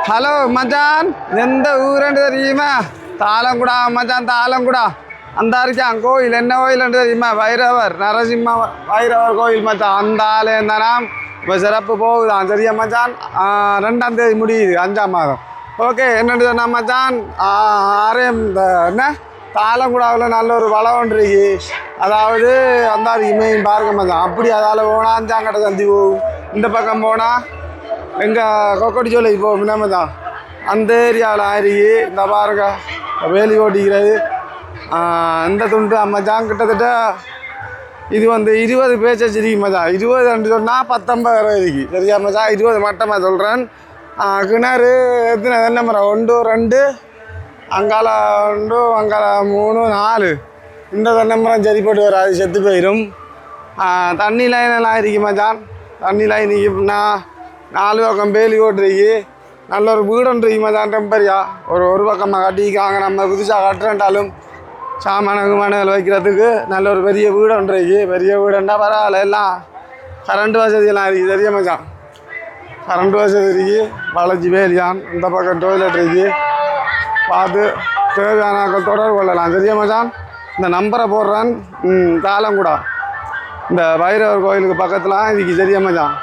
Hello மச்சான், எந்த ஊருன்னு தெரியுமா? தாளங்குடா மச்சான், தாளங்குடா. அந்த இருக்கான் கோயில், என்ன கோயில்னு தெரியுமா? வைரவர் நரசிம்ம வைரவர் கோயில் மச்சான். அந்த ஆலயம்தானாம் இப்போ சிறப்பு போகுதான். சரியா மச்சான்? 2ஆம் தேதி முடியுது, 5ஆம் மாதம். ஓகே, என்னென்னு சொன்னா மச்சான், ஆரேம் இந்த என்ன தாளங்குடாவில் நல்ல ஒரு வளம் ஒன்று இருக்கு. அதாவது அந்த இமையும் பாருங்க மச்சான். அப்படி அதால் போனால் அஞ்சாங்கடை சந்தி போகும். இந்த பக்கம் போனால் எங்கள் கொக்கடி சோலைக்கு போகும் நம்ம தான். அந்த ஏரியாவில் ஆயிருக்கு. இந்த பாருங்க வேலி ஓட்டிக்கிறது. இந்த துண்டு மச்சான் கிட்டத்தட்ட இது 20 பேச்சு வச்சிருக்கு மச்சான். 20 சொன்னால் 19 இருக்கு. சரியா மச்சான்? 20 மட்டமாக சொல்கிறேன். கிணறு எத்தனை தென்னை மரம்? 1 2 அங்கால 1 அங்கால 3 4. இந்த தென்னை மரம் சரி போட்டு வராது, செத்து போயிடும். தண்ணி லைனெல்லாம் இருக்கு மச்சான். தண்ணி லைன் இப்படின்னா 4 பக்கம் வேலி ஓட்டுருக்கு. நல்ல ஒரு வீடு ஒன்று மச்சான். டெம்பரியா ஒரு பக்கமாக கட்டிக்காங்க. நம்ம புதுசாக கட்டுறேன்ட்டாலும் சாமானகுமானங்கள் வைக்கிறதுக்கு நல்ல ஒரு பெரிய வீடு ஒன்று இருக்கு. பெரிய வீடுண்டா பரவாயில்ல. எல்லாம் கரண்ட் வசதியெல்லாம் இருக்குது. சரியா மச்சான்? கரண்ட் வசதி இருக்கு. வளைச்சி வேலியான். இந்த பக்கம் டொய்லெட் இருக்கு. பார்த்து தேவையான தொடர்பு கொள்ளலாம். சரியா மச்சான்? இந்த நம்பரை போடுறேன். தாளங்குடா இந்த வைரவர் கோயிலுக்கு பக்கத்தில் இதுக்கு. சரியா மச்சான்?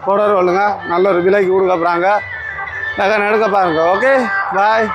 தொடர்பு கொள்ளுங்க. நல்ல ஒரு விலைக்கு கொடுக்க போகிறாங்க. நகை எடுக்க பாருங்க. ஓகே, பாய்.